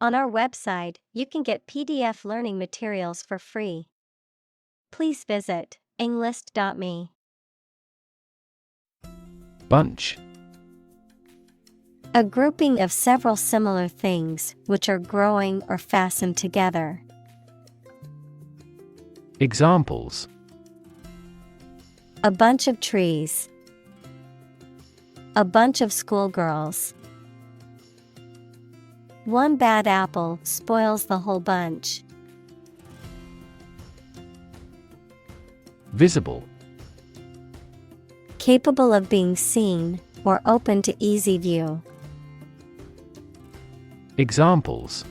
On our website, you can get PDF learning materials for free. Please visit englist.me. Bunch. A grouping of several similar things which are growing or fastened together. Examples: A bunch of trees. A bunch of schoolgirls. One bad apple spoils the whole bunch. Visible. Capable of being seen or open to easy view. Examples: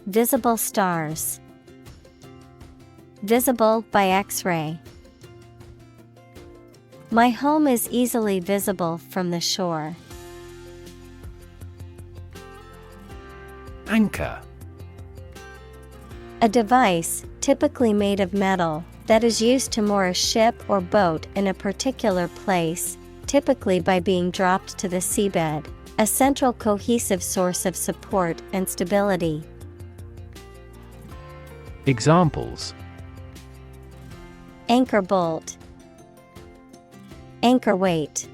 Visible stars. Visible by X-ray. My home is easily visible from the shore. Anchor. A device, typically made of metal, that is used to moor a ship or boat in a particular place, typically by being dropped to the seabed, a central cohesive source of support and stability. Examples: Anchor bolt. Anchor weight.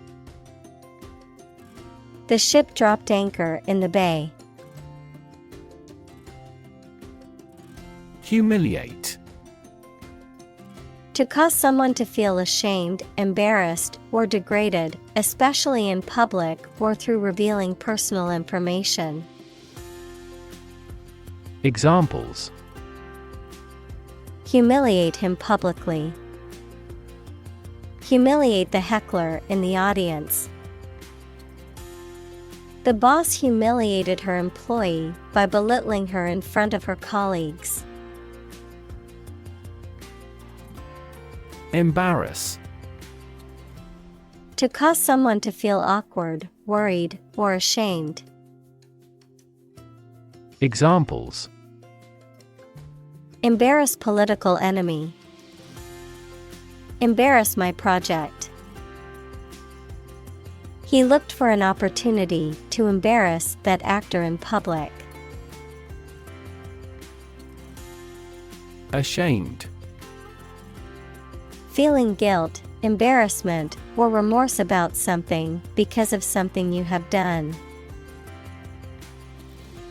The ship dropped anchor in the bay. Humiliate. To cause someone to feel ashamed, embarrassed, or degraded, especially in public or through revealing personal information. Examples: Humiliate him publicly. Humiliate the heckler in the audience. The boss humiliated her employee by belittling her in front of her colleagues. Embarrass. To cause someone to feel awkward, worried, or ashamed. Examples: Embarrass political enemy. Embarrass my project. He looked for an opportunity to embarrass that actor in public. Ashamed. Feeling guilt, embarrassment, or remorse about something because of something you have done.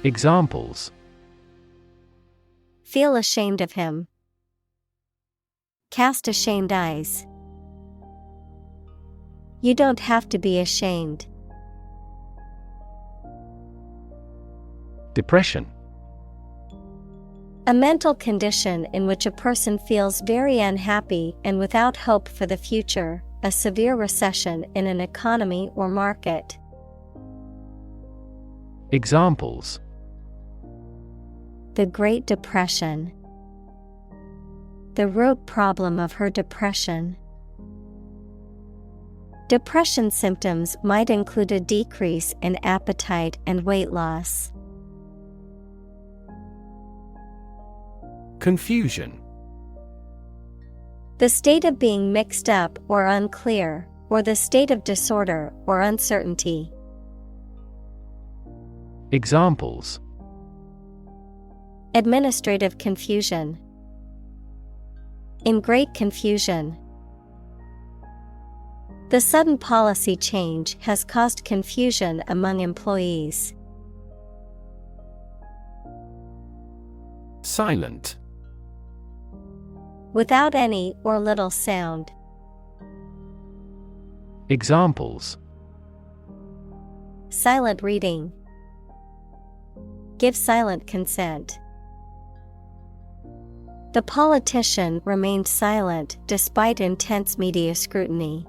Examples: Feel ashamed of him. Cast ashamed eyes. You don't have to be ashamed. Depression. A mental condition in which a person feels very unhappy and without hope for the future, a severe recession in an economy or market. Examples: The Great Depression. The root problem of her depression. Depression symptoms might include a decrease in appetite and weight loss. Confusion. The state of being mixed up or unclear, or the state of disorder or uncertainty. Examples: Administrative confusion. In great confusion. The sudden policy change has caused confusion among employees. Silent. Without any or little sound. Examples: Silent reading. Give silent consent. The politician remained silent despite intense media scrutiny.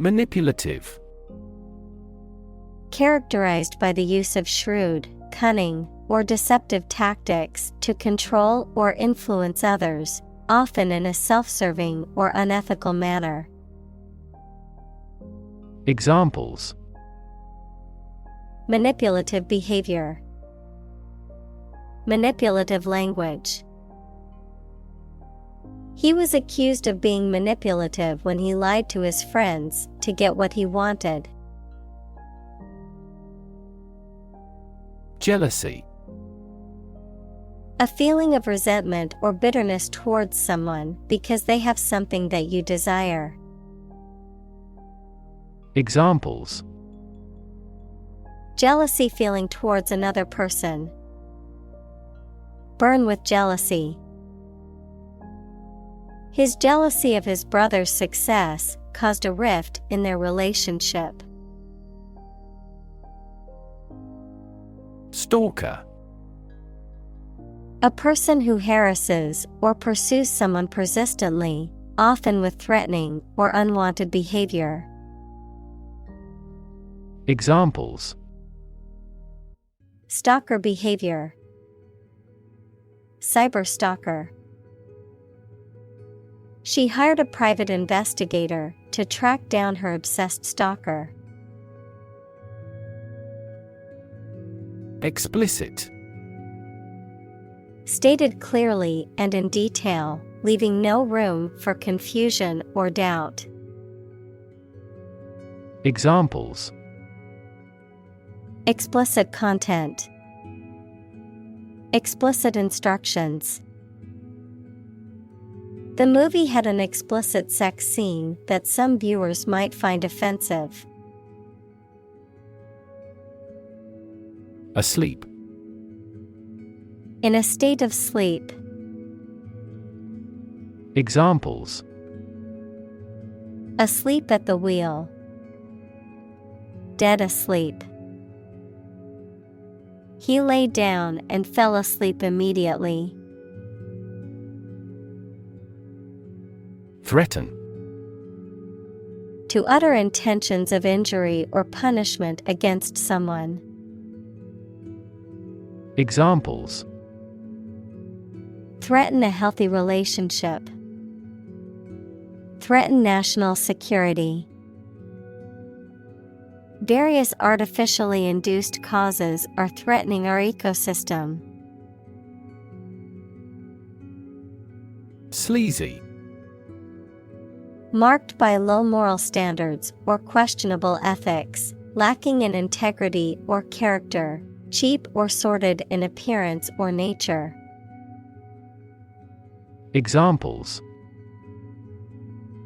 Manipulative. Characterized by the use of shrewd, cunning, or deceptive tactics to control or influence others, often in a self-serving or unethical manner. Examples: Manipulative behavior. Manipulative language. He was accused of being manipulative when he lied to his friends to get what he wanted. Jealousy. A feeling of resentment or bitterness towards someone because they have something that you desire. Examples: Jealousy feeling towards another person. Burn with jealousy. His jealousy of his brother's success caused a rift in their relationship. Stalker. A person who harasses or pursues someone persistently, often with threatening or unwanted behavior. Examples: Stalker behavior. Cyberstalker. She hired a private investigator to track down her obsessed stalker. Explicit. Stated clearly and in detail, leaving no room for confusion or doubt. Examples: Explicit content. Explicit instructions. The movie had an explicit sex scene that some viewers might find offensive. Asleep. In a state of sleep. Examples: Asleep at the wheel. Dead asleep. He lay down and fell asleep immediately. Threaten. To utter intentions of injury or punishment against someone. Examples: Threaten a healthy relationship. Threaten national security. Various artificially induced causes are threatening our ecosystem. Sleazy. Marked by low moral standards or questionable ethics, lacking in integrity or character, cheap or sordid in appearance or nature. Examples: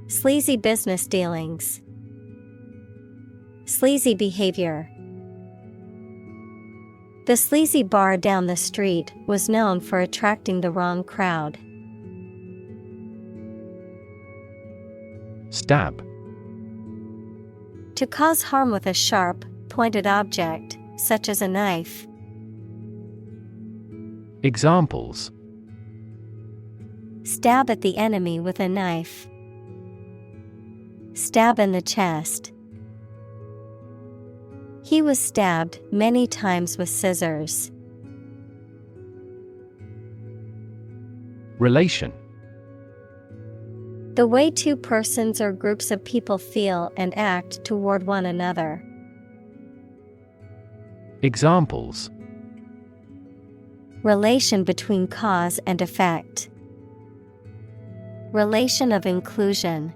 Sleazy business dealings. Sleazy behavior. The sleazy bar down the street was known for attracting the wrong crowd. Stab. To cause harm with a sharp, pointed object, such as a knife. Examples: Stab at the enemy with a knife. Stab in the chest. He was stabbed many times with scissors. Relation. The way two persons or groups of people feel and act toward one another. Examples: Relation between cause and effect. Relation of inclusion.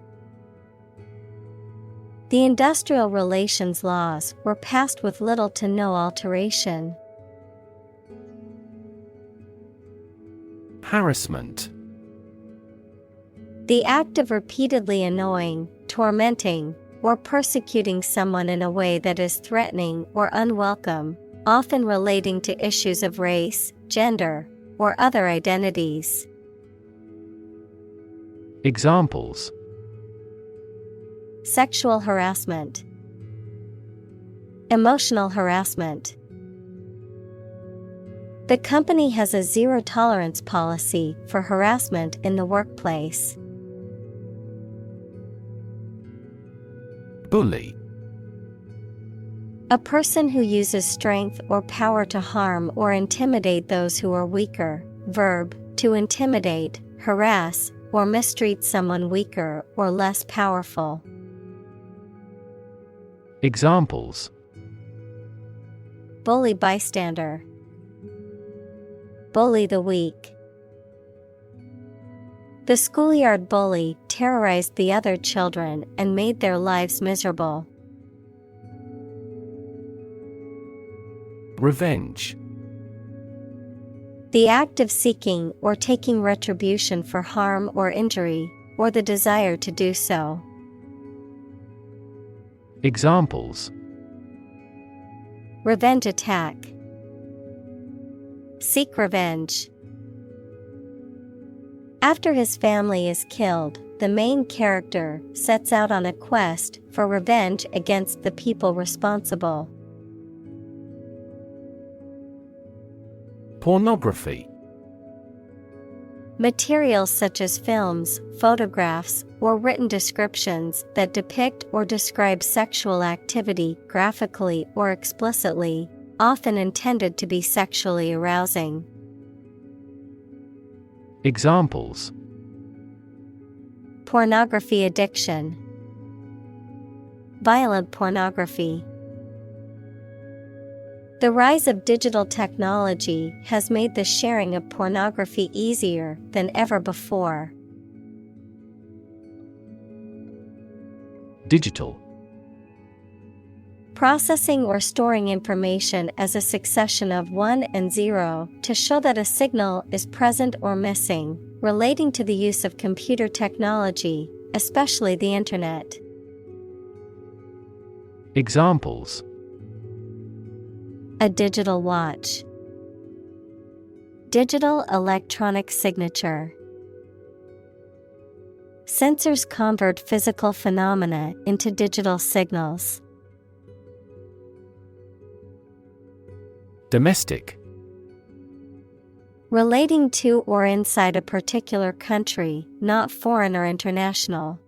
The industrial relations laws were passed with little to no alteration. Harassment. The act of repeatedly annoying, tormenting, or persecuting someone in a way that is threatening or unwelcome, often relating to issues of race, gender, or other identities. Examples: Sexual harassment. Emotional harassment. The company has a zero-tolerance policy for harassment in the workplace. Bully. A person who uses strength or power to harm or intimidate those who are weaker. Verb, to intimidate, harass, or mistreat someone weaker or less powerful. Examples: Bully bystander. Bully the weak. The schoolyard bully terrorized the other children and made their lives miserable. Revenge. The act of seeking or taking retribution for harm or injury, or the desire to do so. Examples: Revenge attack. Seek revenge. After his family is killed, the main character sets out on a quest for revenge against the people responsible. Pornography. Materials such as films, photographs, or written descriptions that depict or describe sexual activity graphically or explicitly, often intended to be sexually arousing. Examples: Pornography addiction. Violent pornography. The rise of digital technology has made the sharing of pornography easier than ever before. Digital. Processing or storing information as a succession of 1 and 0 to show that a signal is present or missing, relating to the use of computer technology, especially the Internet. Examples: A digital watch. Digital electronic signature. Sensors convert physical phenomena into digital signals. Domestic. Relating to or inside a particular country, not foreign or international.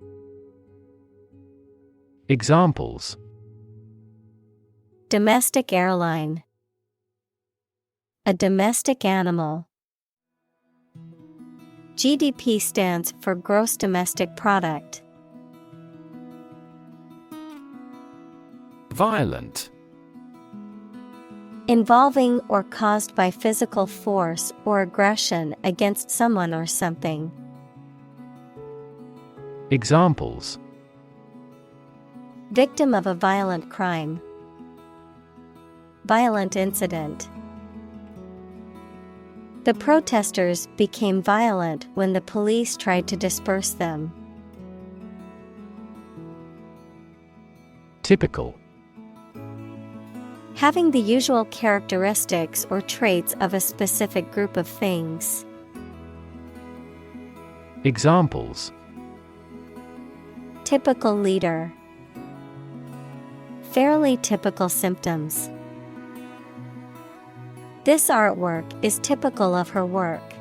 Examples: Domestic airline. A domestic animal. GDP stands for gross domestic product. Violent. Involving or caused by physical force or aggression against someone or something. Examples: Victim of a violent crime. Violent incident. The protesters became violent when the police tried to disperse them. Typical. Having the usual characteristics or traits of a specific group of things. Examples: Typical leader. Fairly typical symptoms. This artwork is typical of her work.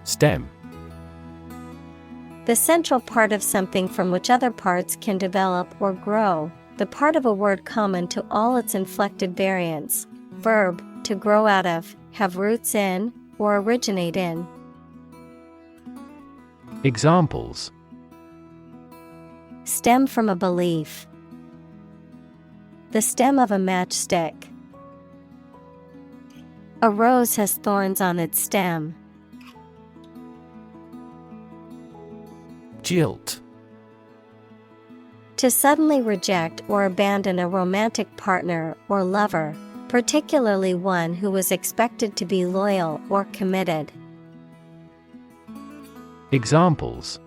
Stem. The central part of something from which other parts can develop or grow, the part of a word common to all its inflected variants. Verb, to grow out of, have roots in, or originate in. Examples: Stem from a belief. The stem of a matchstick. A rose has thorns on its stem. Jilt. To suddenly reject or abandon a romantic partner or lover, particularly one who was expected to be loyal or committed. Examples: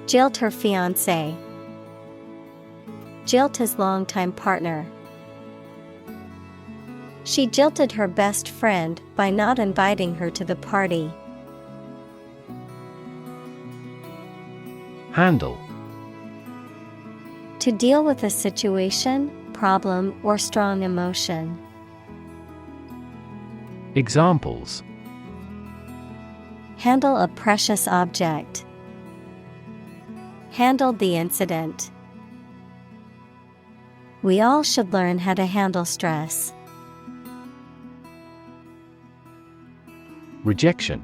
Jilt her fiancé. Jilt his longtime partner. She jilted her best friend by not inviting her to the party. Handle. To deal with a situation, problem, or strong emotion. Examples: Handle a precious object. Handled the incident. We all should learn how to handle stress. Rejection.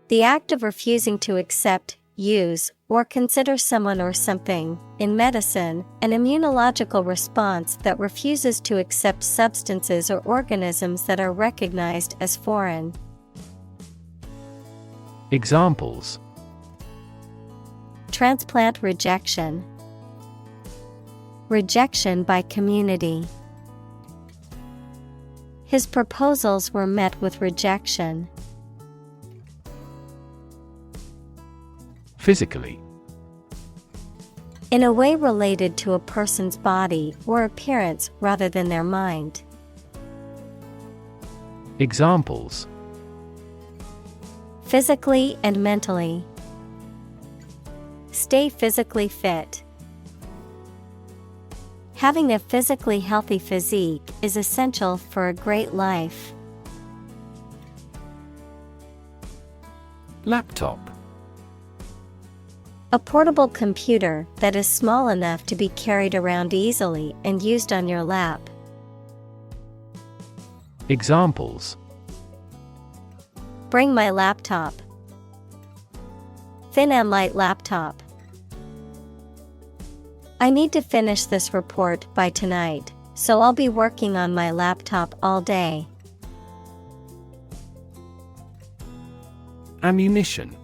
The act of refusing to accept, use, or consider someone or something. In medicine, an immunological response that refuses to accept substances or organisms that are recognized as foreign. Examples: Transplant rejection. Rejection by community. His proposals were met with rejection. Physically. In a way related to a person's body or appearance rather than their mind. Examples: physically and mentally. Stay physically fit. Having a physically healthy physique is essential for a great life. Laptop. A portable computer that is small enough to be carried around easily and used on your lap. Examples: bring my laptop. Thin and light laptop. I need to finish this report by tonight, so I'll be working on my laptop all day. Ammunition.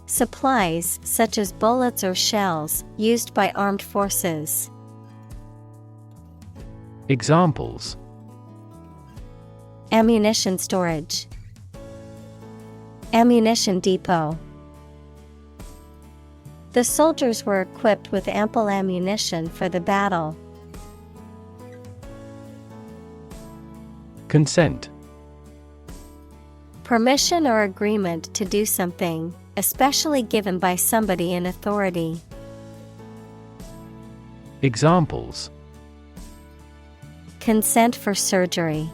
Supplies such as bullets or shells used by armed forces. Examples: ammunition storage. Ammunition depot. The soldiers were equipped with ample ammunition for the battle. Consent. Permission or agreement to do something, especially given by somebody in authority. Examples: consent for surgery.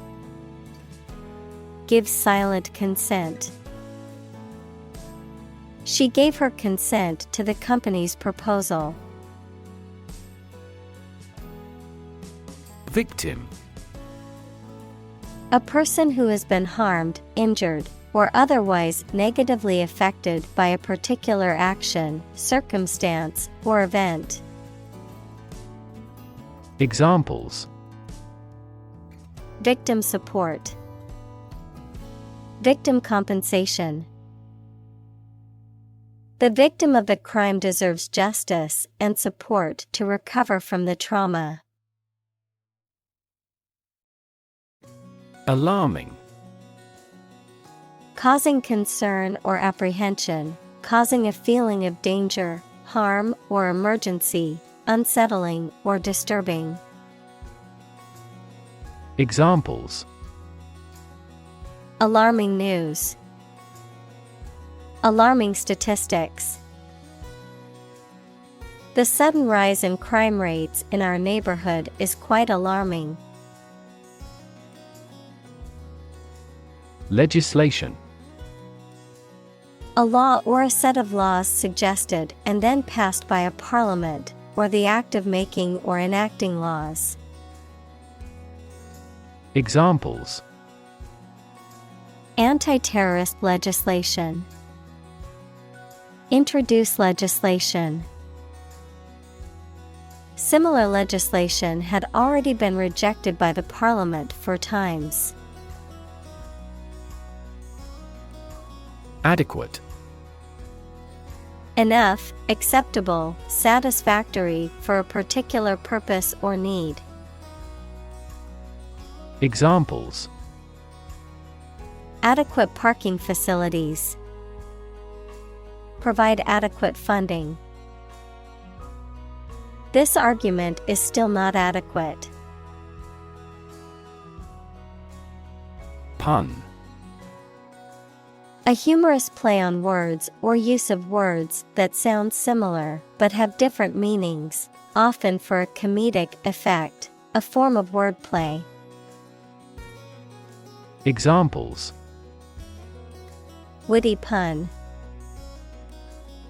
Give silent consent. She gave her consent to the company's proposal. Victim. A person who has been harmed, injured, or otherwise negatively affected by a particular action, circumstance, or event. Examples: victim support. Victim compensation. The victim of the crime deserves justice and support to recover from the trauma. Alarming. Causing concern or apprehension, causing a feeling of danger, harm, or emergency, unsettling or disturbing. Examples: alarming news. Alarming statistics. The sudden rise in crime rates in our neighborhood is quite alarming. Legislation. A law or a set of laws suggested and then passed by a parliament, or the act of making or enacting laws. Examples: anti-terrorist legislation. Introduce legislation. Similar legislation had already been rejected by the parliament 4 times. Adequate. Enough, acceptable, satisfactory for a particular purpose or need. Examples: adequate parking facilities. Provide adequate funding. This argument is still not adequate. Pun. A humorous play on words or use of words that sound similar but have different meanings, often for a comedic effect, a form of wordplay. Examples: witty pun.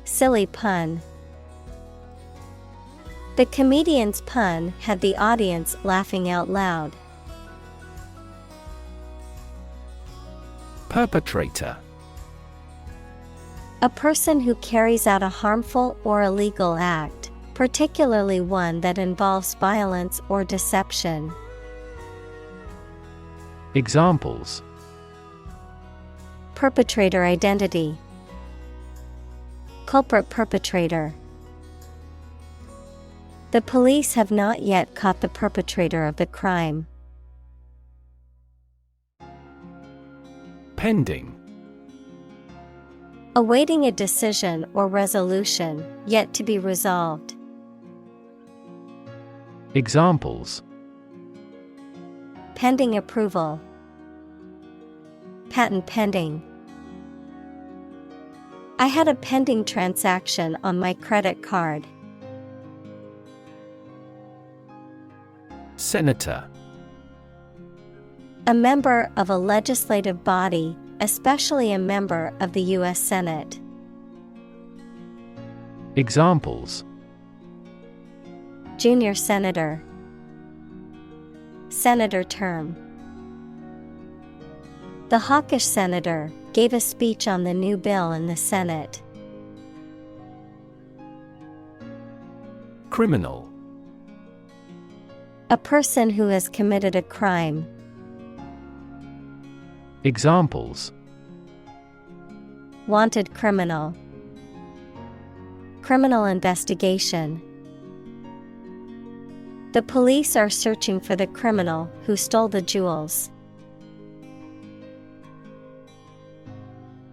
Silly pun. The comedian's pun had the audience laughing out loud. Perpetrator. A person who carries out a harmful or illegal act, particularly one that involves violence or deception. Examples: perpetrator identity. Culprit perpetrator. The police have not yet caught the perpetrator of the crime. Pending. Awaiting a decision or resolution, yet to be resolved. Examples: Pending approval. Patent pending. I had a pending transaction on my credit card. Senator. A member of a legislative body, especially a member of the U.S. Senate. Examples: Junior senator. Senator term. The hawkish senator gave a speech on the new bill in the Senate. Criminal. A person who has committed a crime. Examples: Wanted criminal. Criminal investigation. The police are searching for the criminal who stole the jewels.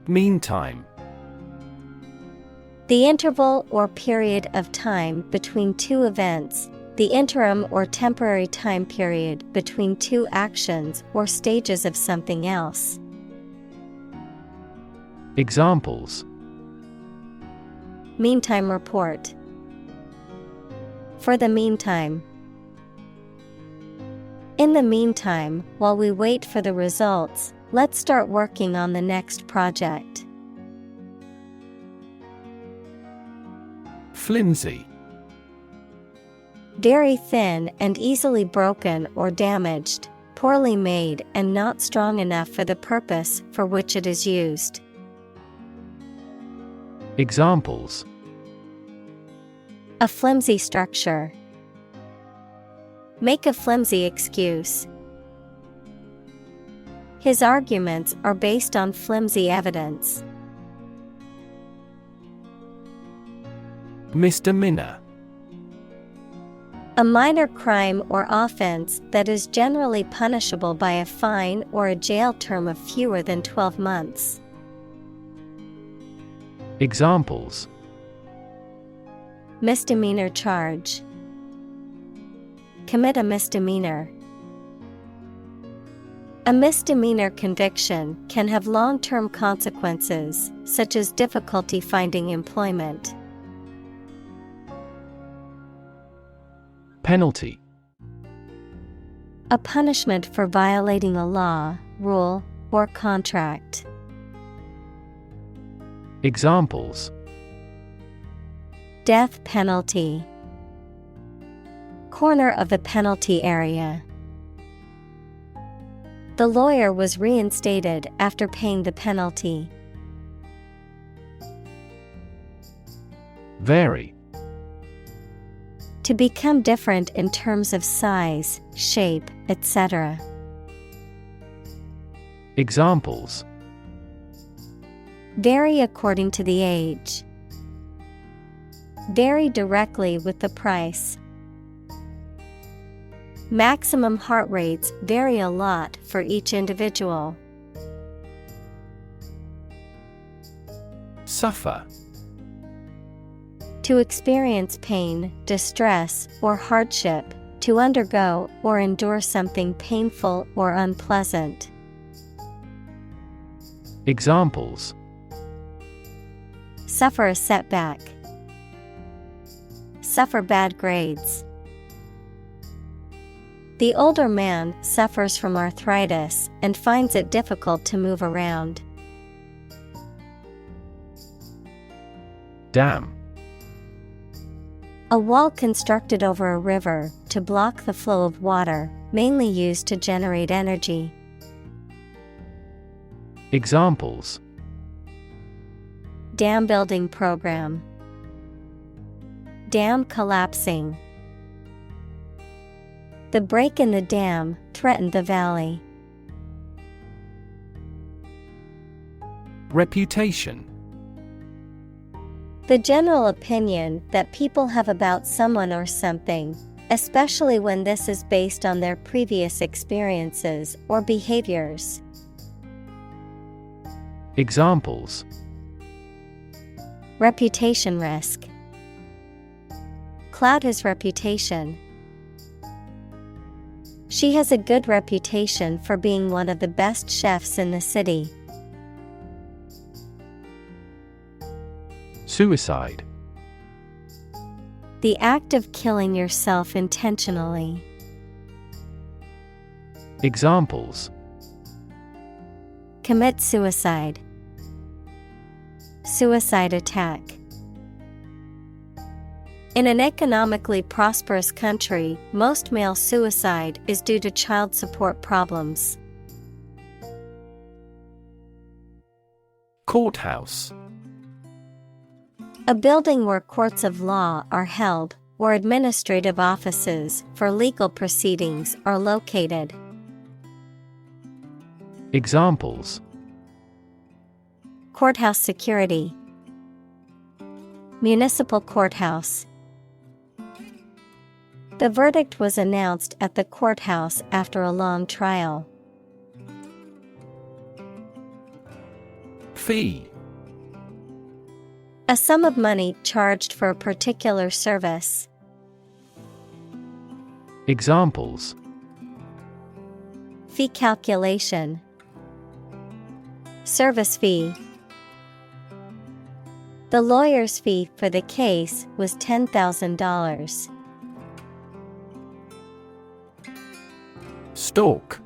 Meantime. The interval or period of time between two events, the interim or temporary time period between two actions or stages of something else. Examples: Meantime report. For the meantime. In the meantime, while we wait for the results, let's start working on the next project. Flimsy. Very thin and easily broken or damaged, poorly made and not strong enough for the purpose for which it is used. Examples: A flimsy structure. Make a flimsy excuse. His arguments are based on flimsy evidence. Misdemeanor. A minor crime or offense that is generally punishable by a fine or a jail term of fewer than 12 months. Examples: Misdemeanor charge. Commit a misdemeanor. A misdemeanor conviction can have long-term consequences, such as difficulty finding employment. Penalty. A punishment for violating a law, rule, or contract. Examples: Death penalty. Corner of the penalty area. The lawyer was reinstated after paying the penalty. Vary. To become different in terms of size, shape, etc. Examples: Vary according to the age. Vary directly with the price. Maximum heart rates vary a lot for each individual. Suffer. To experience pain, distress, or hardship, to undergo or endure something painful or unpleasant. Examples: Suffer a setback. Suffer bad grades. The older man suffers from arthritis and finds it difficult to move around. Dam. A wall constructed over a river to block the flow of water, mainly used to generate energy. Examples: Dam building program. Dam collapsing. The break in the dam threatened the valley. Reputation. The general opinion that people have about someone or something, especially when this is based on their previous experiences or behaviors. Examples: Reputation risk. Cloud his reputation. She has a good reputation for being one of the best chefs in the city. Suicide. The act of killing yourself intentionally. Examples: Commit suicide. Suicide attack. In an economically prosperous country, most male suicide is due to child support problems. Courthouse. A building where courts of law are held, where administrative offices for legal proceedings are located. Examples: Courthouse security. Municipal courthouse. The verdict was announced at the courthouse after a long trial. Fee. A sum of money charged for a particular service. Examples: Fee calculation. Service fee. The lawyer's fee for the case was $10,000. Stalk.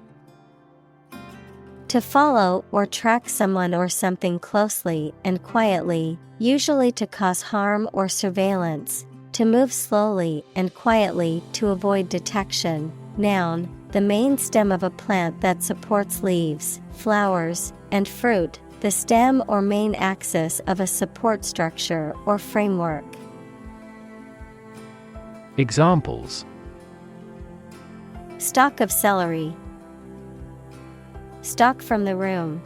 To follow or track someone or something closely and quietly, usually to cause harm or surveillance, to move slowly and quietly to avoid detection. Noun, the main stem of a plant that supports leaves, flowers, and fruit, the stem or main axis of a support structure or framework. Examples: Stalk of celery. Stalk from the room.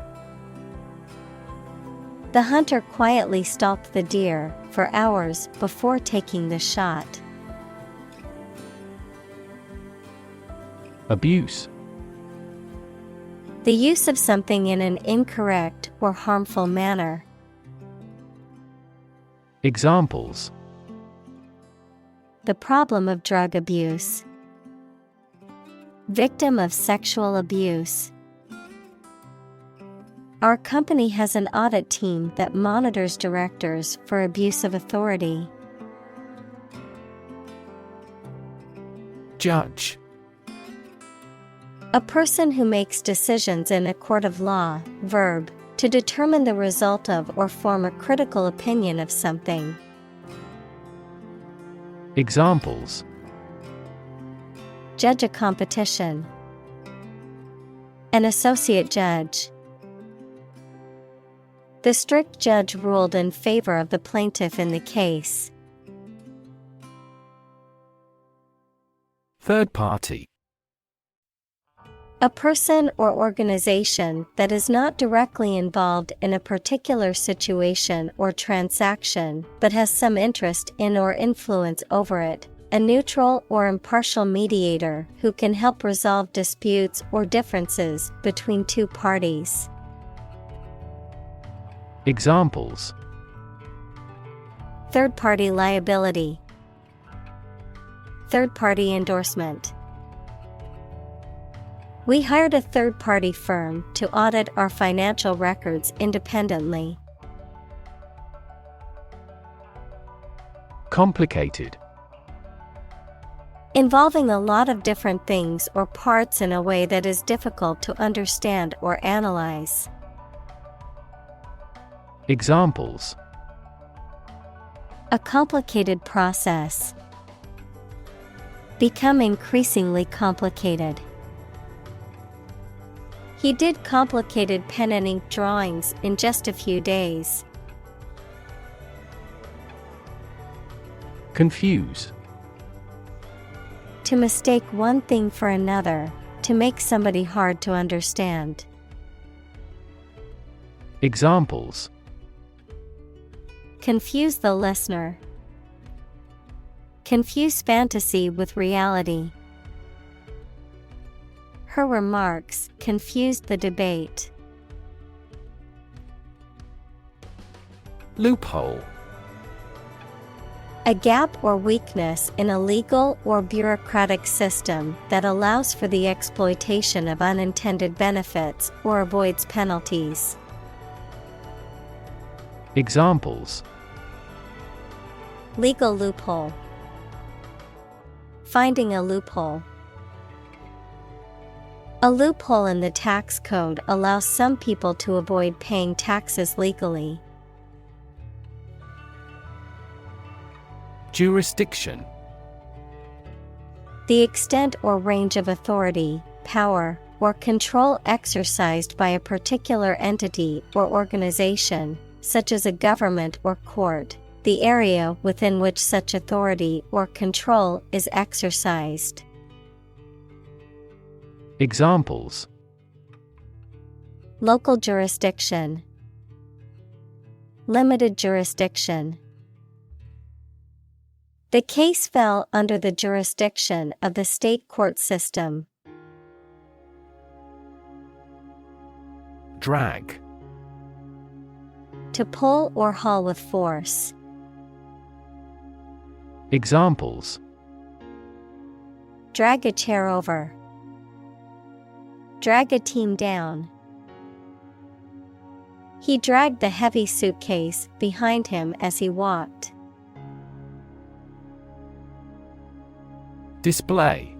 The hunter quietly stalked the deer for hours before taking the shot. Abuse. The use of something in an incorrect or harmful manner. Examples: The problem of drug abuse. Victim of sexual abuse. Our company has an audit team that monitors directors for abuse of authority. Judge. A person who makes decisions in a court of law. Verb, to determine the result of or form a critical opinion of something. Examples: Judge a competition. An associate judge. The strict judge ruled in favor of the plaintiff in the case. Third party. A person or organization that is not directly involved in a particular situation or transaction but has some interest in or influence over it. A neutral or impartial mediator who can help resolve disputes or differences between two parties. Examples: Third-party liability. Third-party endorsement. We hired a third-party firm to audit our financial records independently. Complicated. Involving a lot of different things or parts in a way that is difficult to understand or analyze. Examples: A complicated process. Become increasingly complicated. He did complicated pen and ink drawings in just a few days. Confuse. To mistake one thing for another, to make somebody hard to understand. Confuse the listener. Confuse fantasy with reality. Her remarks confused the debate. Loophole. A gap or weakness in a legal or bureaucratic system that allows for the exploitation of unintended benefits or avoids penalties. Examples: Legal loophole. Finding a loophole. A loophole in the tax code allows some people to avoid paying taxes legally. Jurisdiction. The extent or range of authority, power, or control exercised by a particular entity or organization, such as a government or court, the area within which such authority or control is exercised. Examples: Local jurisdiction. Limited jurisdiction. The case fell under the jurisdiction of the state court system. Drag. To pull or haul with force. Examples: Drag a chair over. Drag a team down. He dragged the heavy suitcase behind him as he walked. Display.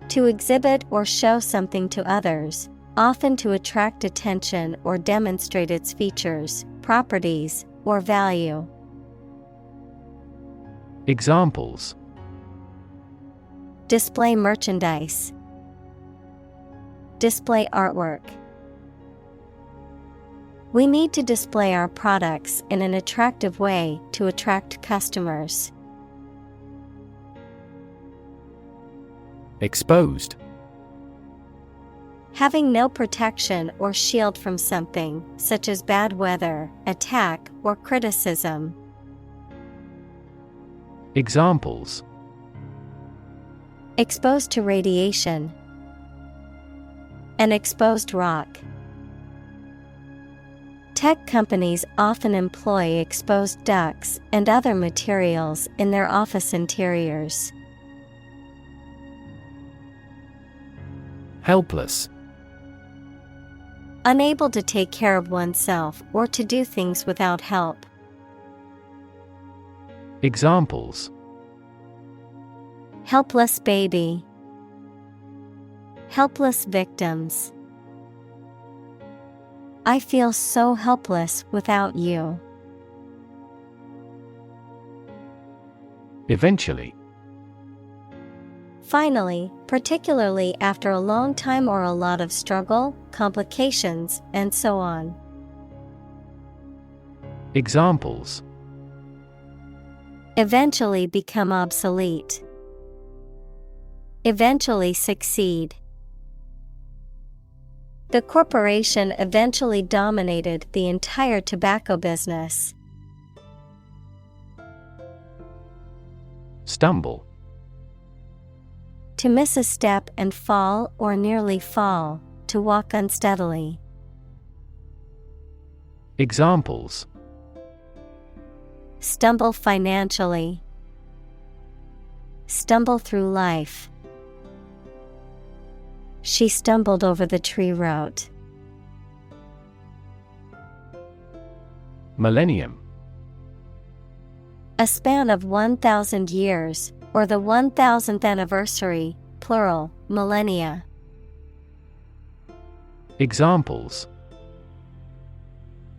To exhibit or show something to others, often to attract attention or demonstrate its features, properties, or value. Examples: Display merchandise. Display artwork. We need to display our products in an attractive way to attract customers. Exposed. Having no protection or shield from something, such as bad weather, attack, or criticism. Examples: Exposed to radiation. An exposed rock. Tech companies often employ exposed ducts and other materials in their office interiors. Helpless. Unable to take care of oneself or to do things without help. Examples: Helpless baby. Helpless victims. I feel so helpless without you. Eventually. Finally, particularly after a long time or a lot of struggle, complications, and so on. Examples: Eventually become obsolete. Eventually succeed. The corporation eventually dominated the entire tobacco business. Stumble. To miss a step and fall or nearly fall, to walk unsteadily. Examples: Stumble financially. Stumble through life. She stumbled over the tree root. Millennium. A span of 1,000 years, or the 1,000th anniversary, plural, millennia. Examples: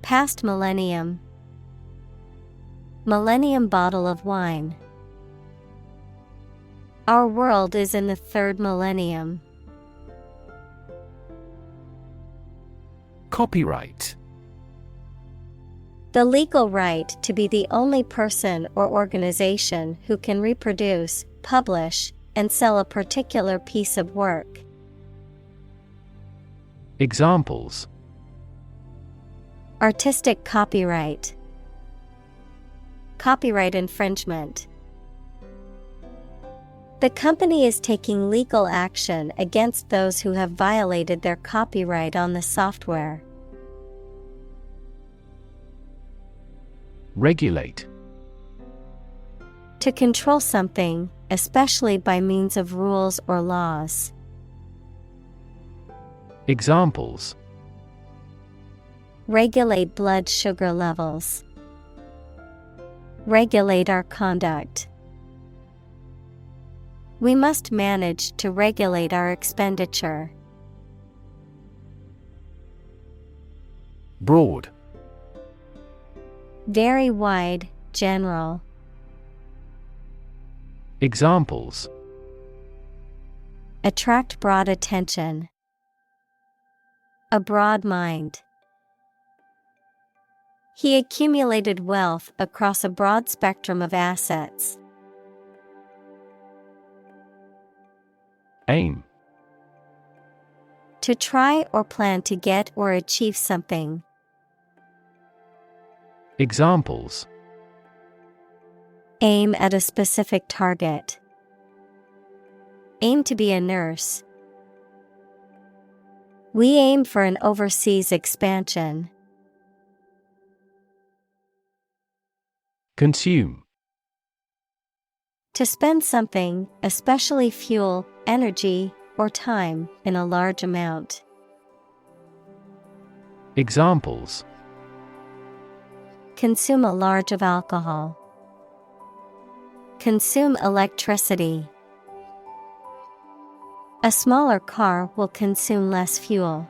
Past millennium. Millennium bottle of wine. Our world is in the third millennium. Copyright. The legal right to be the only person or organization who can reproduce, publish, and sell a particular piece of work. Examples: Artistic copyright. Copyright infringement. The company is taking legal action against those who have violated their copyright on the software. Regulate. To control something, especially by means of rules or laws. Examples: Regulate blood sugar levels. Regulate our conduct. We must manage to regulate our expenditure. Broad. Very wide, general. Examples: Attract broad attention. A broad mind. He accumulated wealth across a broad spectrum of assets. Aim. To try or plan to get or achieve something. Examples: Aim at a specific target. Aim to be a nurse. We aim for an overseas expansion. Consume. To spend something, especially fuel, energy, or time, in a large amount. Examples: Consume a large of alcohol. Consume electricity. A smaller car will consume less fuel.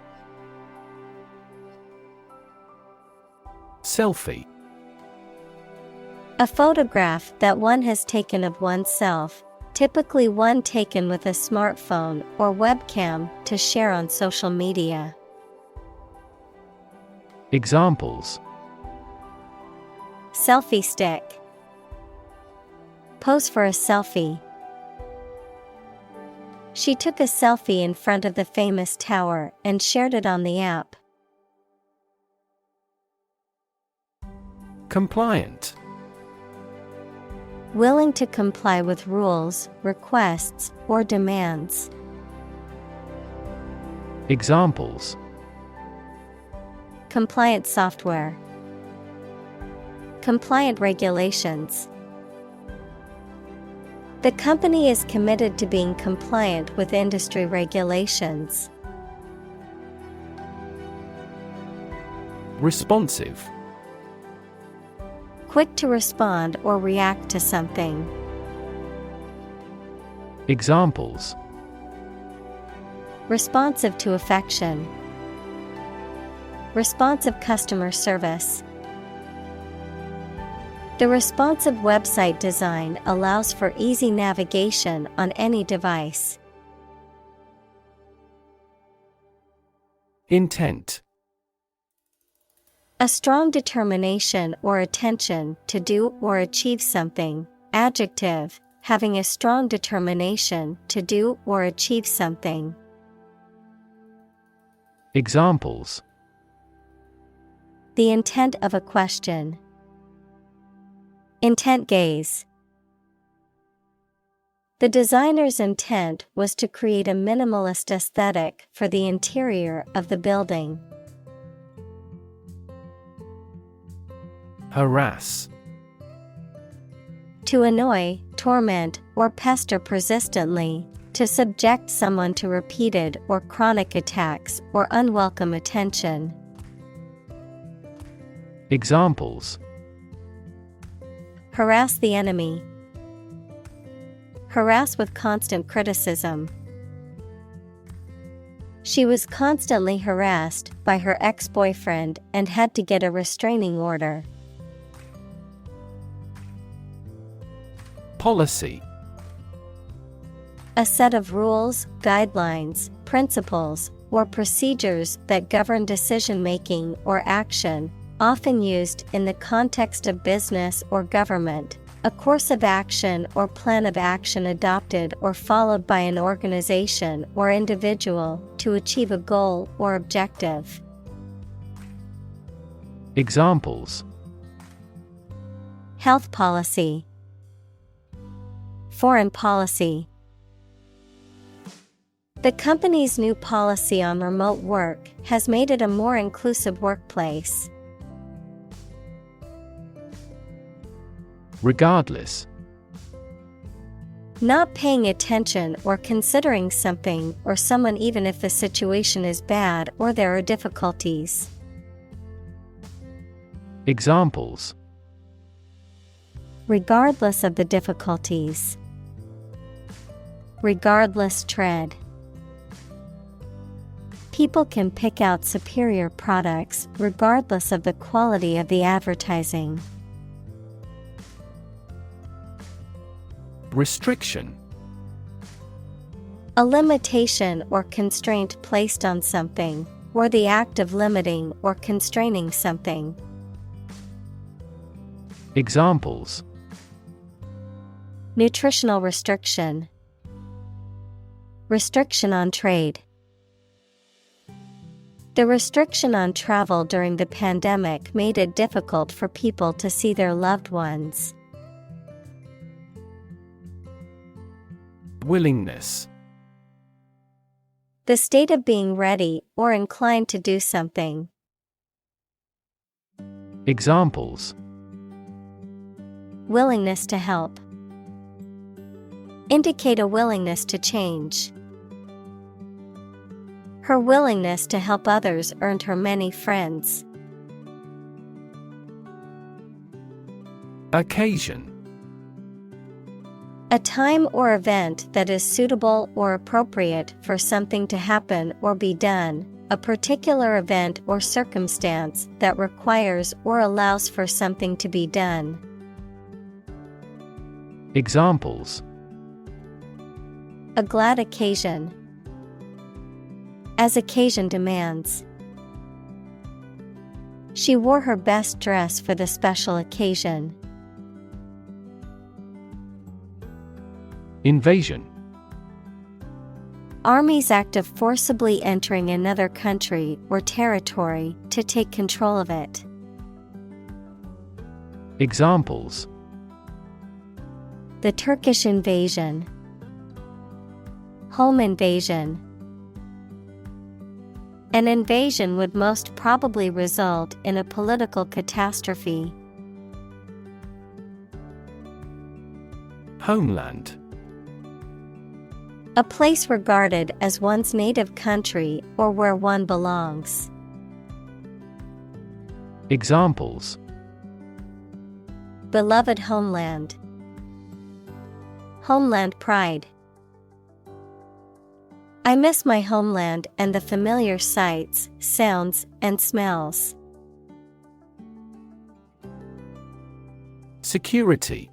Selfie. A photograph that one has taken of oneself, typically one taken with a smartphone or webcam to share on social media. Examples: Selfie stick. Pose for a selfie. She took a selfie in front of the famous tower and shared it on the app. Compliant. Willing to comply with rules, requests, or demands. Examples: Compliant software. Compliant regulations. The company is committed to being compliant with industry regulations. Responsive. Quick to respond or react to something. Examples: Responsive to affection. Responsive customer service. The responsive website design allows for easy navigation on any device. Intent. A strong determination or attention to do or achieve something. Adjective, having a strong determination to do or achieve something. Examples: The intent of a question. Intent gaze. The designer's intent was to create a minimalist aesthetic for the interior of the building. Harass. To annoy, torment, or pester persistently, to subject someone to repeated or chronic attacks or unwelcome attention. Examples: Harass the enemy. Harass with constant criticism. She was constantly harassed by her ex-boyfriend and had to get a restraining order. Policy. A set of rules, guidelines, principles, or procedures that govern decision-making or action, often used in the context of business or government. A course of action or plan of action adopted or followed by an organization or individual to achieve a goal or objective. Health policy. Foreign policy. The company's new policy on remote work has made it a more inclusive workplace. Regardless. Not paying attention or considering something or someone even if the situation is bad or there are difficulties. Examples. Regardless of the difficulties. Regardless tread. People can pick out superior products regardless of the quality of the advertising. Restriction. A limitation or constraint placed on something, or the act of limiting or constraining something. Examples. Nutritional restriction. Restriction on trade. The restriction on travel during the pandemic made it difficult for people to see their loved ones. Willingness. The state of being ready or inclined to do something. Examples. Willingness to help. Indicate a willingness to change. Her willingness to help others earned her many friends. Occasion. A time or event that is suitable or appropriate for something to happen or be done, a particular event or circumstance that requires or allows for something to be done. Examples. A glad occasion. As occasion demands. She wore her best dress for the special occasion. Invasion. Armies act of forcibly entering another country or territory to take control of it. Examples. The Turkish invasion. Home invasion. An invasion would most probably result in a political catastrophe. Homeland. A place regarded as one's native country or where one belongs. Examples. Beloved homeland. Homeland pride. I miss my homeland and the familiar sights, sounds, and smells. Security.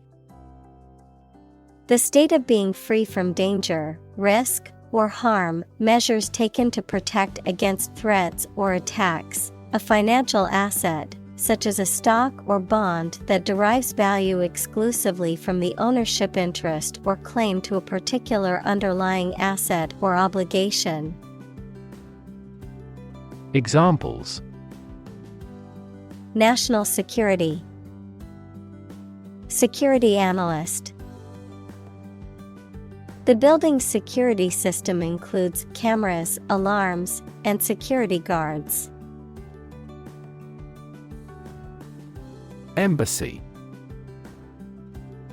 The state of being free from danger, risk, or harm, measures taken to protect against threats or attacks, a financial asset, such as a stock or bond that derives value exclusively from the ownership interest or claim to a particular underlying asset or obligation. Examples. National security. Security analyst. The building's security system includes cameras, alarms, and security guards. Embassy.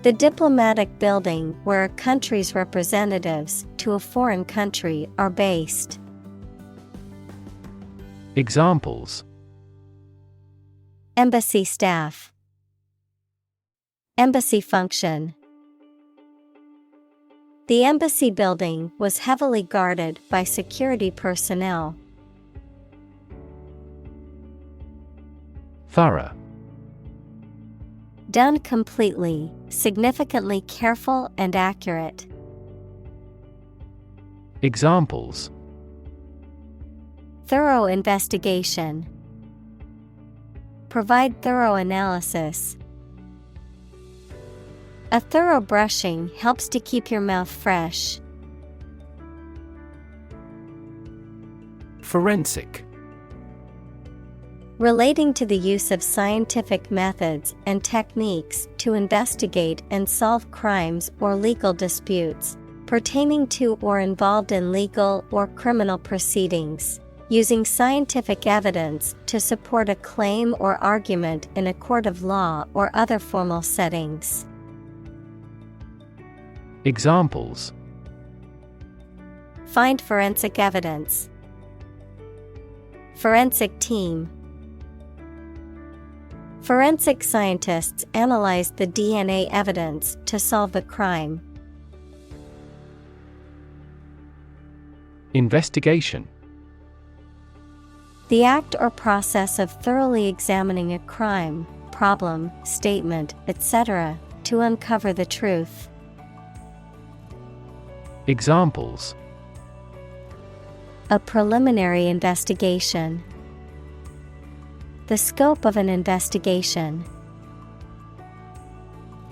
The diplomatic building where a country's representatives to a foreign country are based. Examples. Embassy staff. Embassy function. The embassy building was heavily guarded by security personnel. Thorough. Done completely, significantly careful and accurate. Examples. Thorough investigation. Provide thorough analysis. A thorough brushing helps to keep your mouth fresh. Forensic. Relating to the use of scientific methods and techniques to investigate and solve crimes or legal disputes, pertaining to or involved in legal or criminal proceedings, using scientific evidence to support a claim or argument in a court of law or other formal settings. Examples: Find forensic evidence. Forensic team. Forensic scientists analyzed the DNA evidence to solve the crime. Investigation. The act or process of thoroughly examining a crime, problem, statement, etc., to uncover the truth. Examples: A preliminary investigation. The scope of an investigation.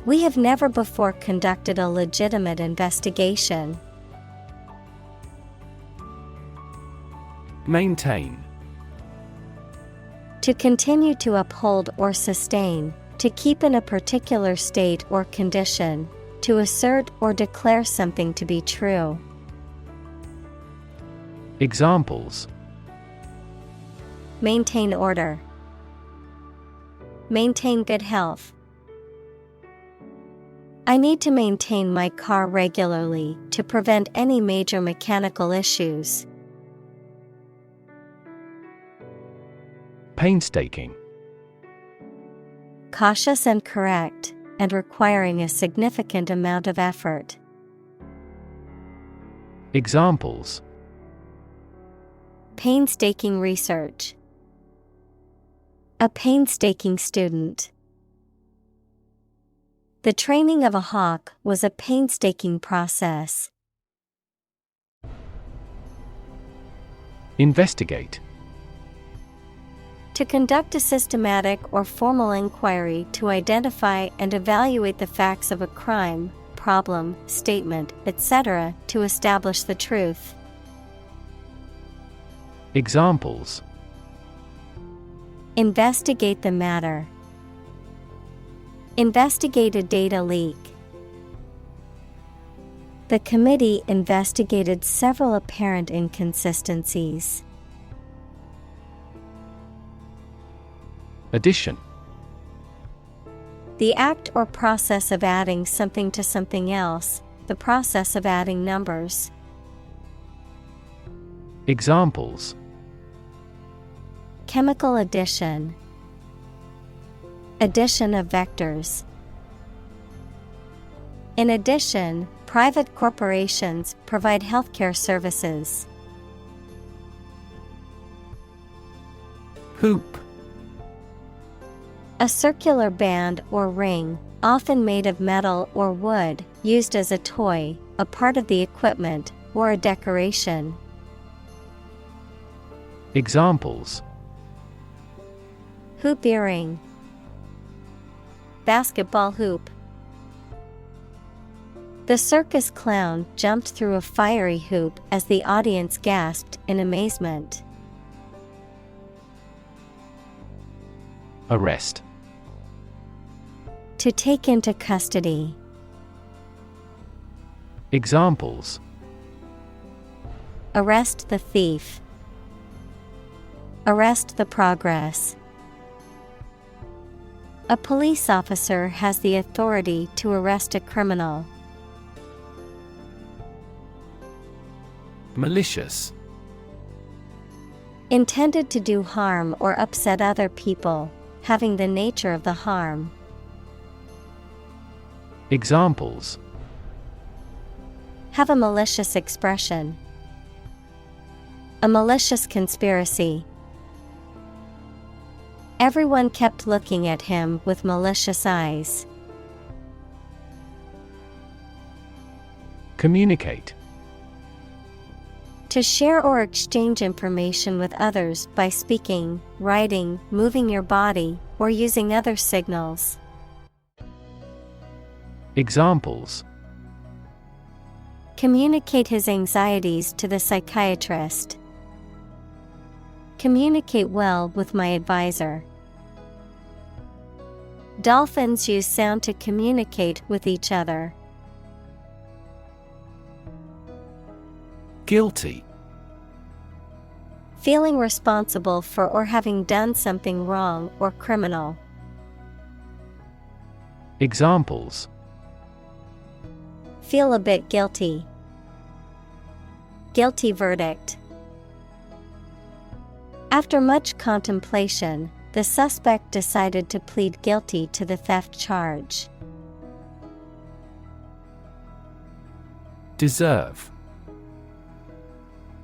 We have never before conducted a legitimate investigation. Maintain. To continue to uphold or sustain, to keep in a particular state or condition, to assert or declare something to be true. Examples: Maintain order. Maintain good health. I need to maintain my car regularly to prevent any major mechanical issues. Painstaking. Cautious and correct, and requiring a significant amount of effort. Examples: Painstaking research. A painstaking student. The training of a hawk was a painstaking process. Investigate. To conduct a systematic or formal inquiry to identify and evaluate the facts of a crime, problem, statement, etc., to establish the truth. Examples: Investigate the matter. Investigate a data leak. The committee investigated several apparent inconsistencies. Addition. The act or process of adding something to something else, the process of adding numbers. Examples: Chemical addition. Addition of vectors. In addition, private corporations provide healthcare services. Hoop. A circular band or ring, often made of metal or wood, used as a toy, a part of the equipment, or a decoration. Examples: Hoop earring. Basketball hoop. The circus clown jumped through a fiery hoop as the audience gasped in amazement. Arrest. To take into custody. Examples: Arrest the thief. Arrest the progress. A police officer has the authority to arrest a criminal. Malicious. Intended to do harm or upset other people, having the nature of the harm. Examples: Have a malicious expression. A malicious conspiracy. Everyone kept looking at him with malicious eyes. Communicate. To share or exchange information with others by speaking, writing, moving your body, or using other signals. Examples: Communicate his anxieties to the psychiatrist. Communicate well with my advisor. Dolphins use sound to communicate with each other. Guilty. Feeling responsible for or having done something wrong or criminal. Examples: Feel a bit guilty. Guilty verdict. After much contemplation, the suspect decided to plead guilty to the theft charge. Deserve.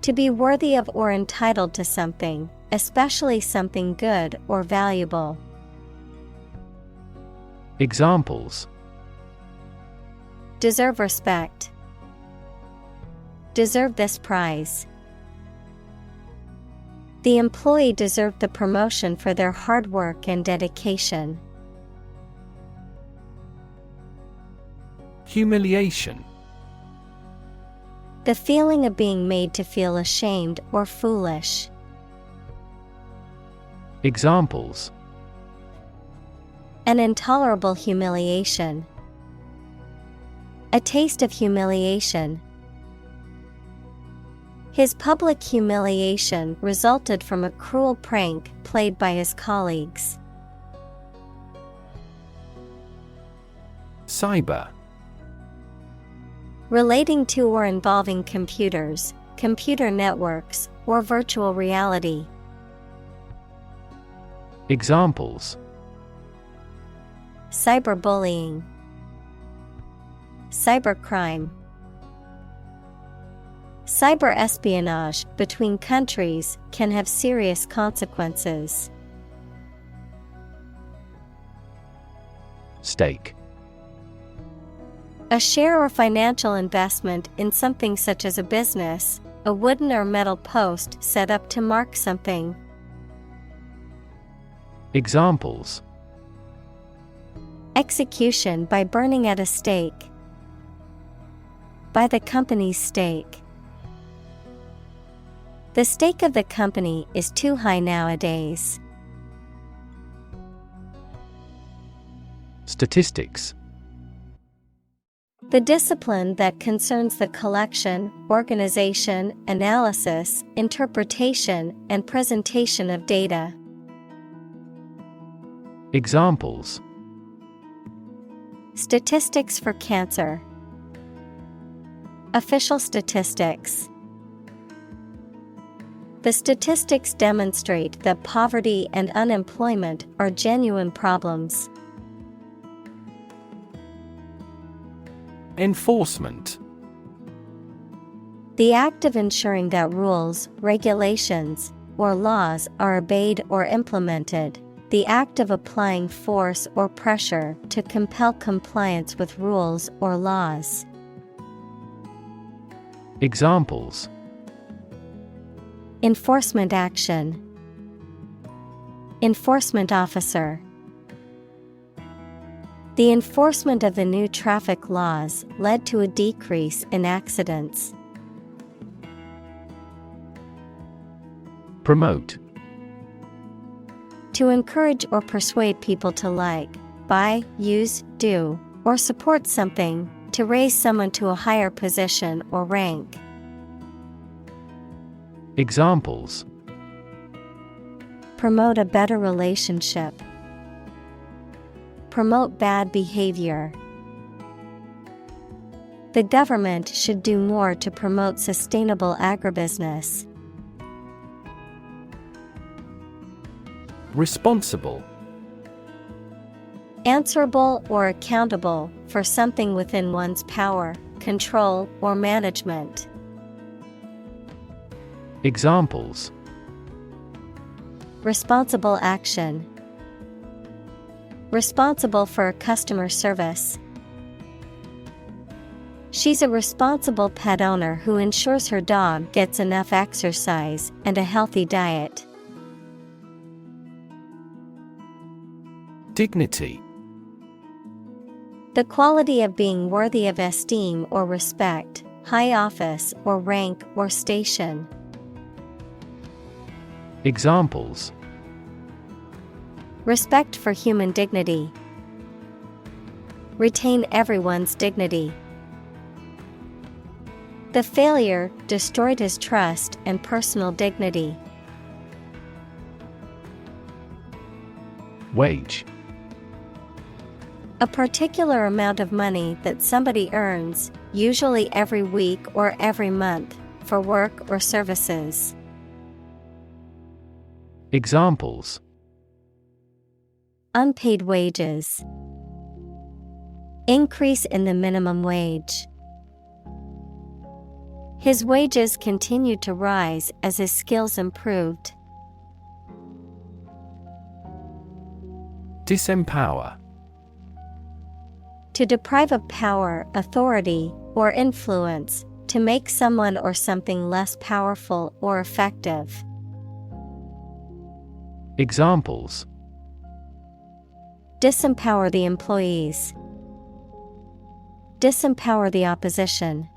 To be worthy of or entitled to something, especially something good or valuable. Examples: Deserve respect. Deserve this prize. The employee deserved the promotion for their hard work and dedication. Humiliation. The feeling of being made to feel ashamed or foolish. Examples: An intolerable humiliation. A taste of humiliation. His public humiliation resulted from a cruel prank played by his colleagues. Cyber. Relating to or involving computers, computer networks, or virtual reality. Examples: Cyberbullying. Cybercrime. Cyber-espionage between countries can have serious consequences. Stake. A share or financial investment in something such as a business, a wooden or metal post set up to mark something. Examples: Execution by burning at a stake. By the company's stake. The stake of the company is too high nowadays. Statistics. The discipline that concerns the collection, organization, analysis, interpretation, and presentation of data. Examples: Statistics for cancer. Official statistics. The statistics demonstrate that poverty and unemployment are genuine problems. Enforcement. The act of ensuring that rules, regulations, or laws are obeyed or implemented. The act of applying force or pressure to compel compliance with rules or laws. Examples: Enforcement action. Enforcement officer. The enforcement of the new traffic laws led to a decrease in accidents. Promote. To encourage or persuade people to like, buy, use, do, or support something, to raise someone to a higher position or rank. Examples: Promote a better relationship. Promote bad behavior. The government should do more to promote sustainable agribusiness. Responsible. Answerable or accountable for something within one's power, control, or management. Examples: Responsible action. Responsible for customer service. She's a responsible pet owner who ensures her dog gets enough exercise and a healthy diet. Dignity. The quality of being worthy of esteem or respect, high office or rank or station. Examples: respect for human dignity. Retain everyone's dignity. The failure destroyed his trust and personal dignity. Wage. A particular amount of money that somebody earns, usually every week or every month, for work or services. Examples: unpaid wages. Increase in the minimum wage. His wages continued to rise as his skills improved. Disempower. To deprive of power, authority, or influence, to make someone or something less powerful or effective. Examples: disempower the employees. Disempower the opposition.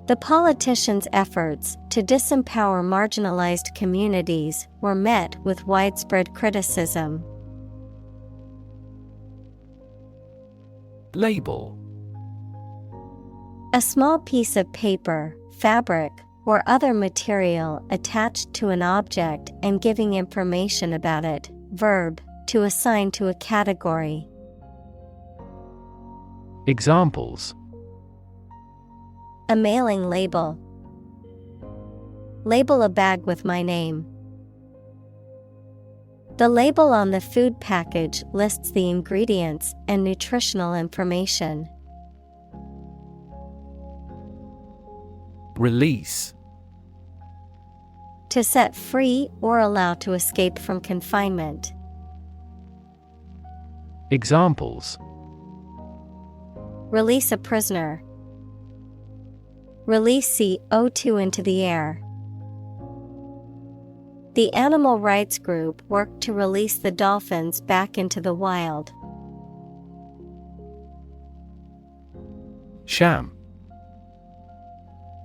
The politicians' efforts to disempower marginalized communities were met with widespread criticism. Label. A small piece of paper, fabric, or other material attached to an object and giving information about it. Verb, to assign to a category. Examples: a mailing label. Label a bag with my name. The label on the food package lists the ingredients and nutritional information. Release. To set free or allow to escape from confinement. Examples: release a prisoner. Release CO2 into the air. The animal rights group worked to release the dolphins back into the wild. Sham.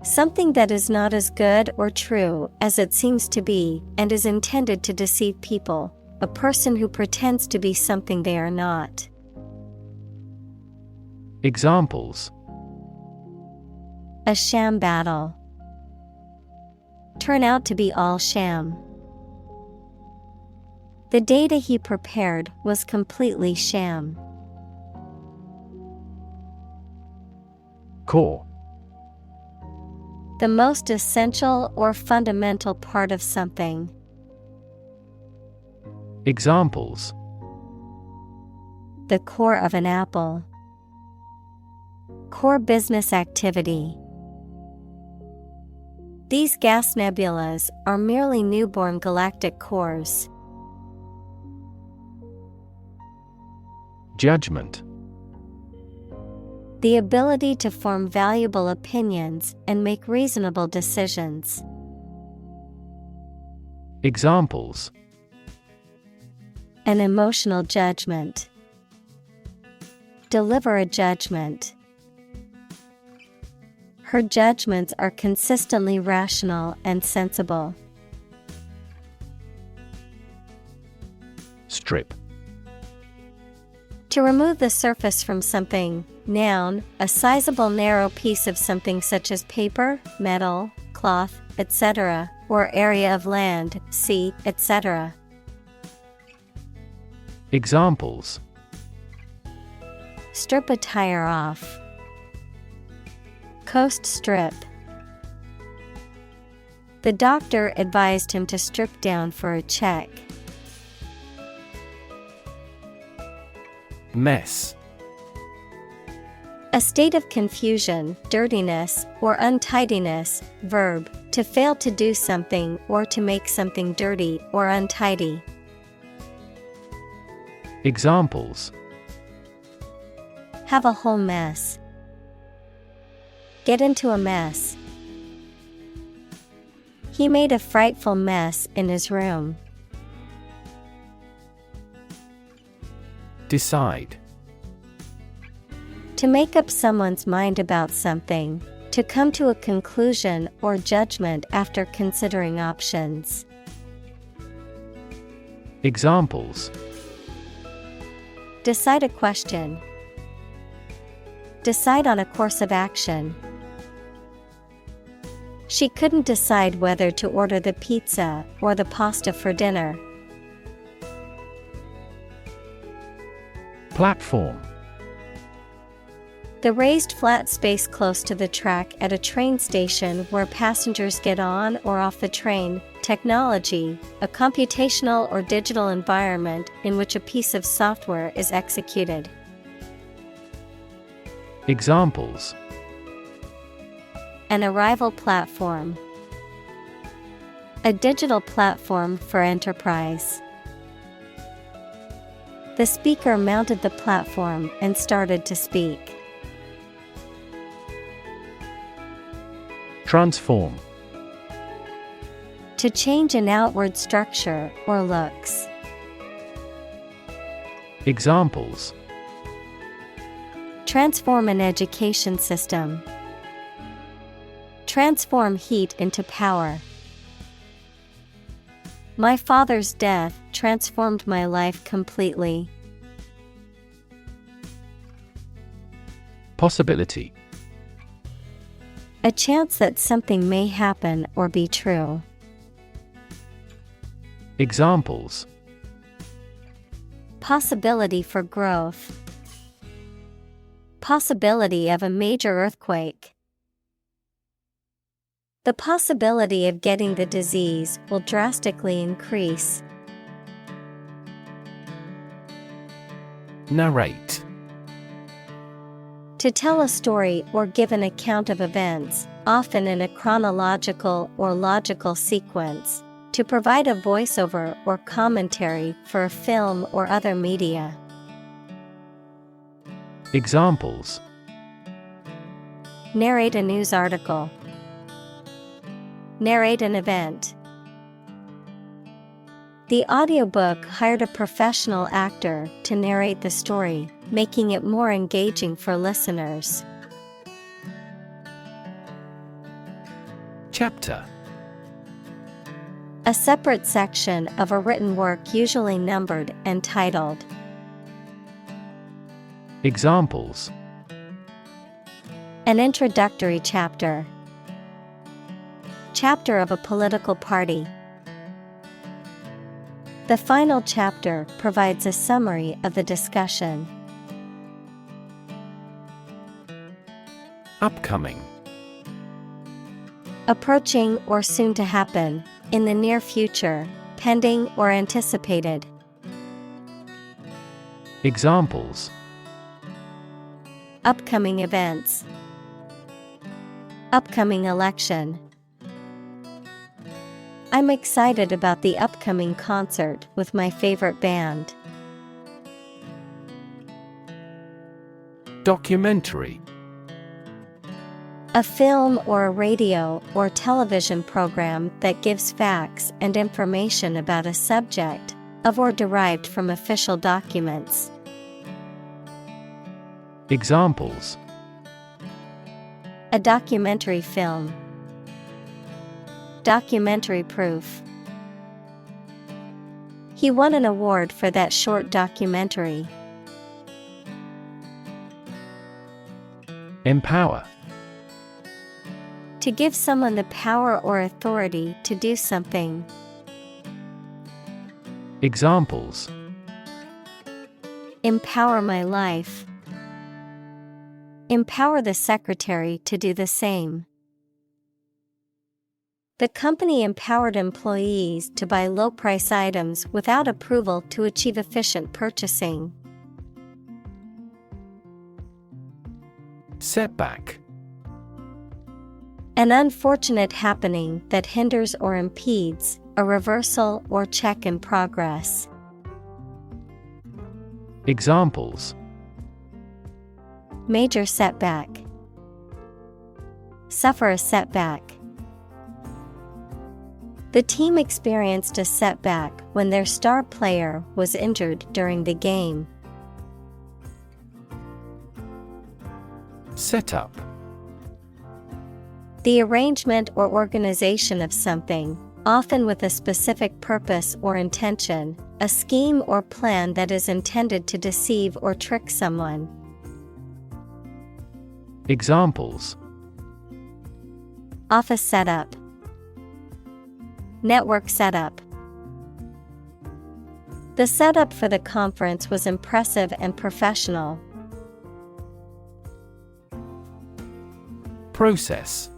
Something that is not as good or true as it seems to be and is intended to deceive people. A person who pretends to be something they are not. Examples: a sham battle. Turn out to be all sham. The data he prepared was completely sham. Core. The most essential or fundamental part of something. Examples: the core of an apple. Core business activity. These gas nebulas are merely newborn galactic cores. Judgment. The ability to form valuable opinions and make reasonable decisions. Examples: an emotional judgment. Deliver a judgment. Her judgments are consistently rational and sensible. Strip. To remove the surface from something. Noun, a sizable narrow piece of something such as paper, metal, cloth, etc., or area of land, sea, etc. Examples: strip a tire off. Coast strip. The doctor advised him to strip down for a check. Mess. A state of confusion, dirtiness, or untidiness. Verb, to fail to do something or to make something dirty or untidy. Examples: have a whole mess. Get into a mess. He made a frightful mess in his room. Decide. To make up someone's mind about something, To come to a conclusion or judgment after considering options. Examples: Decide a question. Decide on a course of action. She couldn't decide whether to order the pizza or the pasta for dinner. Platform. The raised flat space close to the track at a train station where passengers get on or off the train. Technology, a computational or digital environment in which a piece of software is executed. Examples: An arrival platform. A digital platform for enterprise. The speaker mounted the platform and started to speak. Transform. To change an outward structure or looks. Examples: Transform an education system. Transform heat into power. My father's death transformed my life completely. Possibility. A chance that something may happen or be true. Examples: Possibility for growth. Possibility of a major earthquake. The possibility of getting the disease will drastically increase. Narrate. To tell a story or give an account of events, often in a chronological or logical sequence. To provide a voiceover or commentary for a film or other media. Examples: Narrate a news article. Narrate an event. The audiobook hired a professional actor to narrate the story, making it more engaging for listeners. Chapter. A separate section of a written work usually numbered and titled. Examples: An introductory chapter. Chapter of a political party. The final chapter provides a summary of the discussion. Upcoming. Approaching or soon to happen, in the near future, pending or anticipated. Examples: Upcoming events. Upcoming election. I'm excited about the upcoming concert with my favorite band. Documentary. A film or a radio or television program that gives facts and information about a subject, of or derived from official documents. Examples: A documentary film. Documentary proof. He won an award for that short documentary. Empower. To give someone the power or authority to do something. Examples: Empower my life. Empower the secretary to do the same. The company empowered employees to buy low-price items without approval to achieve efficient purchasing. Setback. An unfortunate happening that hinders or impedes a reversal or check in progress. Examples: Major setback. Suffer a setback. The team experienced a setback when their star player was injured during the game. Set up. The arrangement or organization of something, often with a specific purpose or intention, a scheme or plan that is intended to deceive or trick someone. Examples: Office setup, network setup. The setup for the conference was impressive and professional. Process: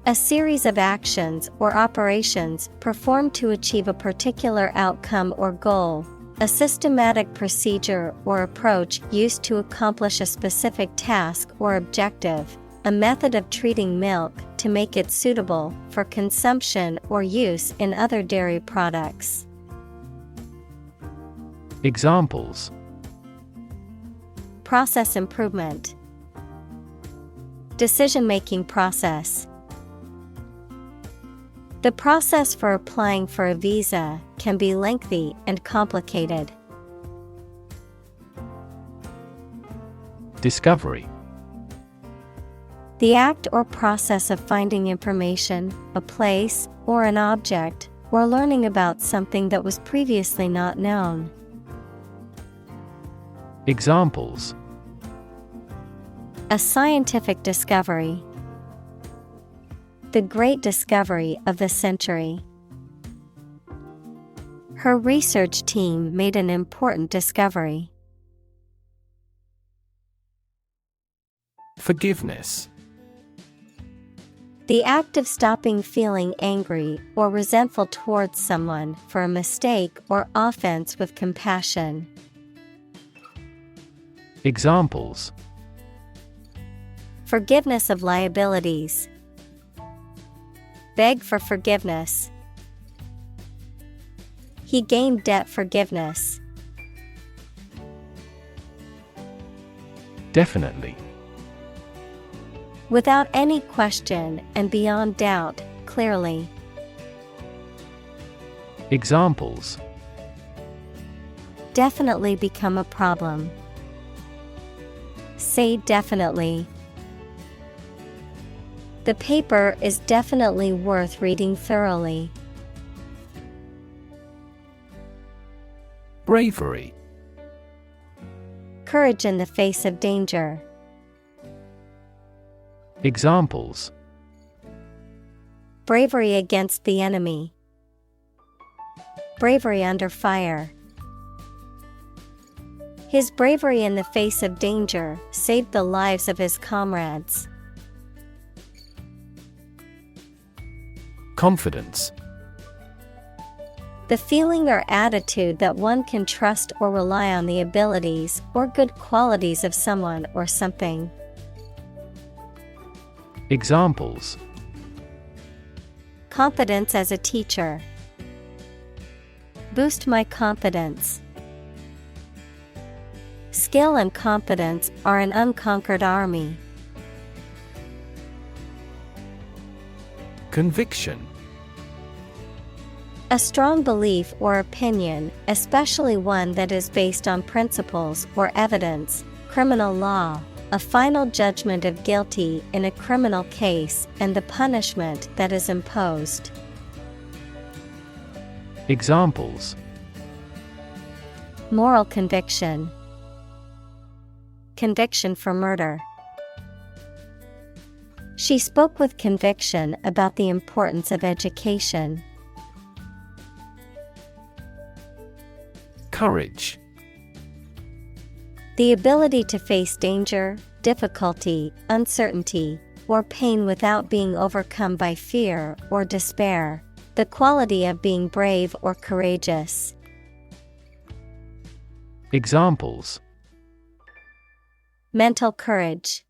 A series of actions or operations performed to achieve a particular outcome or goal, a systematic procedure or approach used to accomplish a specific task or objective, a method of treating milk to make it suitable for consumption or use in other dairy products. Examples: Process improvement, decision-making process. The process for applying for a visa can be lengthy and complicated. Discovery: The act or process of finding information, a place, or an object, or learning about something that was previously not known. Examples: A scientific discovery. The great discovery of the century. Her research team made an important discovery. Forgiveness: The act of stopping feeling angry or resentful towards someone for a mistake or offense with compassion. Examples: Forgiveness of liabilities. Beg for forgiveness. He gained debt forgiveness. Definitely: Without any question and beyond doubt, clearly. Examples: Definitely become a problem. Say definitely. The paper is definitely worth reading thoroughly. Bravery: Courage in the face of danger. Examples: Bravery against the enemy. Bravery under fire. His bravery in the face of danger saved the lives of his comrades. Confidence: The feeling or attitude that one can trust or rely on the abilities or good qualities of someone or something. Examples: Confidence as a teacher. Boost my confidence. Skill and confidence are an unconquered army. Conviction: A strong belief or opinion, especially one that is based on principles or evidence, criminal law, a final judgment of guilty in a criminal case, and the punishment that is imposed. Examples: Moral conviction. Conviction for murder. She spoke with conviction about the importance of education. Courage: The ability to face danger, difficulty, uncertainty, or pain without being overcome by fear or despair. The quality of being brave or courageous. Examples: Mental courage.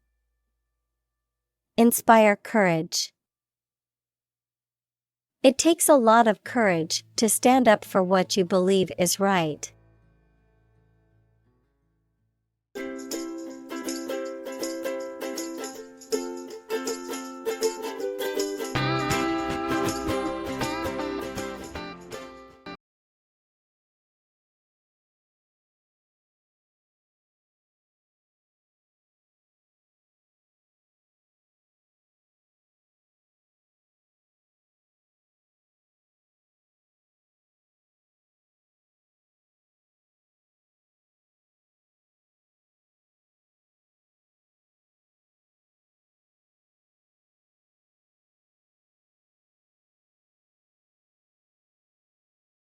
Inspire courage. It takes a lot of courage to stand up for what you believe is right.